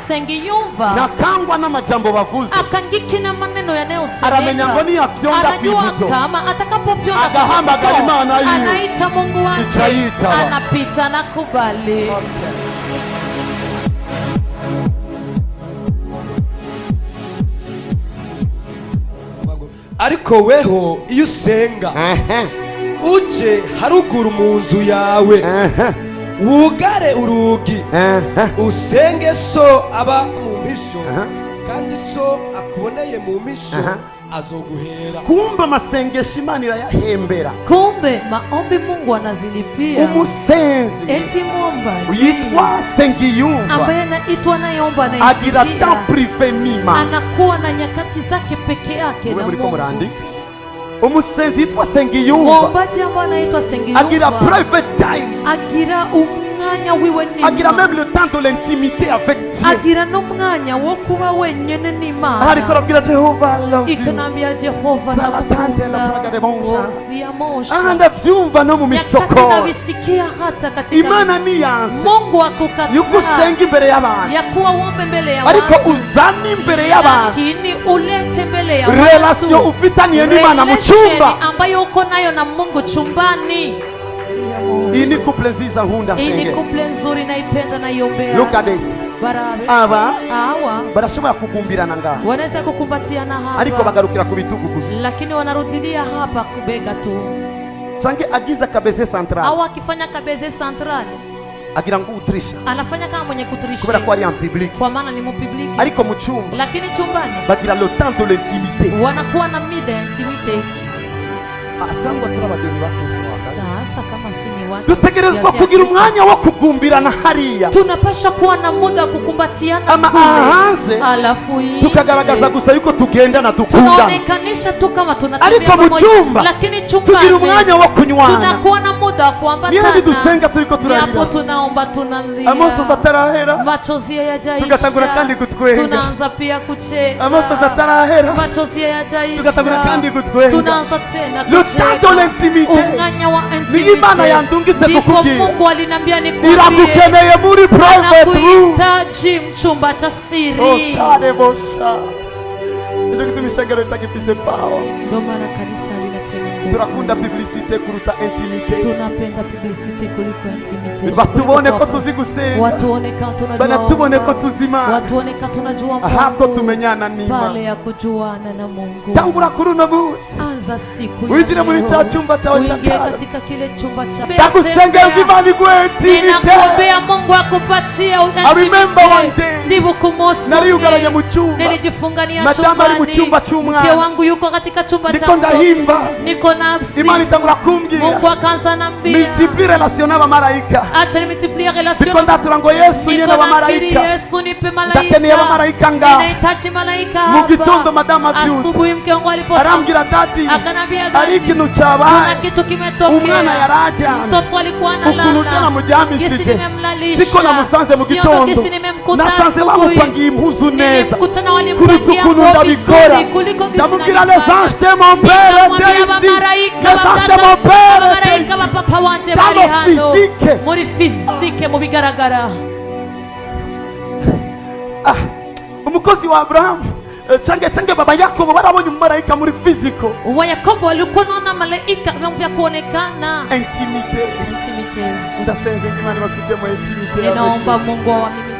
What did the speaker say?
Sengiyumva nakangwa n'amajambo bavuze akangikina maneno yanayosemeka. Aramenya ngo niyafyonda kwibuto kama atakapofyonda agahamagara Imana yiwe anaita Mungu wake anapita na kubali. Ariko weho iyo usenga uje haruguru mu nzu yawe wugare urugi usenge so aba mu mpisho kandi so akuboneye mu mpisho azoguhera. Kumbe masengesho Imana irayahembera. Kumbe maombi Mungu anazilipia. Umusenzi eti muombaji yitwa Sengiyumva ambaye anaitwa nayeomba na agira temps privé n'Imana, anakuwa na nyakati zake peke yake na Mungu. Umusenzi yitwa Sengiyumva muombaji ambaye anaitwa Sengiyumva agira private time, agira umwanya wiwe n'Imana, agira même le temps de l'intimité avec Dieu, agira n'umwanya wo kuba wenyene n'Imana. ariko arabwira Jehova ikanambia Jehova ndavyumva no mu misoko Imana niyanze Mungu akukataa yuko usenga imbere y'abantu ya kuwa uombe mbele ya watu, ariko uzani imbere y'abantu lakini ulete mbele ya watu relation ufitaniye n'Imana mu cyumba ambayo uko nayo na Mungu chumbani. Iyi ni couple nziza nkunda senge. Iyi ni couple nzuri naipenda na iombea. Look at this. Barabe. Aba barashobora kugumbirana ngaha, wanaweza kukumbatiana hapa ariko bagarukira ku bitugu gusa, lakini wanarudilia hapa kubega tu. Change agiza kabeze central au akifanya kabeze central agira ngo utrisha, anafanya kama mwenye kutrisha kubera ko ari en public, kwa maana ni mu public, ariko mu cyumba lakini chumbani bagira le temps de l'intimité, wanakuwa na mida ya intimité. Asangwa turabageni ba Kristo wakati sasa kama sini watu dutegerezwa kugira umwanya wo kugumbirana hariya, tunapaswa kuwa na muda wa kukumbatiana ama ahanze alafu tukagaragaza gusa yuko tugenda na tukunda, tunaonekanisha tu kama tunatembea pamoja, ariko mu cyumba lakini chumbani tugira umwanya wo kunywana, tunakuwa na muda wa kuambatana. Niyo dusenga turiko turarira, hapo tunaomba tunalia, amaso atarahera, machozi yajaisha, tugatangura kandi gutwenga, tunaanza pia kucheka, amaso atarahera, machozi yajaisha, tugatangura kandi gutwenga, tunaanza tena kucheka, umwanya wa intimity. Imana yandungitse kukubwira, Mungu aliniambia nikwambie, iragukeneye muri private room, anakuhitaji mchumba cha siri. Osare bosha ndio kitu mishangaro itakifise power. Ndio maana kanisa linatenda nguvu. Turakunda publicité kuruta intimité, tunapenda publicité kuliko intimité. Batubone ko tuzi gusenga, watuone kama tunajua, banatubone ko tuzima, watuone kama tunajua Mungu, hako tumenyana nima pale ya kujuana na Mungu. Tangura kuri no buzi, anza siku uingie muri cha chumba cha uingie katika kile chumba cha takusenga vimani gweti, ninakuombea Mungu akupatie intimité. Ndivyo kumosi nari ugaranya mu cyumba, nilijifungania madama ari mu cyumba cy'umwana, mke wangu yuko katika chumba cha niko ndahimba, niko nafsi. Imana itangura kumbwira, Mungu akaanza nambia multiplie relation n'abamaraika, acha ni multiplie relation, niko ndatura ngo Yesu nyene n'abamaraika, Yesu nipe malaika, ndakeneye abamaraika ngaha, ninahitaji malaika hapa. Mu gitondo madama byutse, asubuhi mke wangu aliposa arambwira dadi, akanambia dadi, ari ikintu cyabaye, kuna kitu kimetokea, umwana yaraje, mtoto alikuwa analala, ukuntu namujyamishije, siko namusanze mu gitondo, nasanze bamupangiye impuzu neza, kuruta ukuntu ndabikora, ndamubwira les anges de mon père étaient ici, les anges de mon père abamarayika ba papa wanje bari hano muri fizike mu bigaragara. Umukozi wa Abraham change baba Yakobo barabonye umumarayika muri physical, wa Yakobo alikuwa naona malaika vya kuonekana. Intimité. Intimité. Ndasenze Imana basubye mu intimité. Ninaomba Mungu awamimine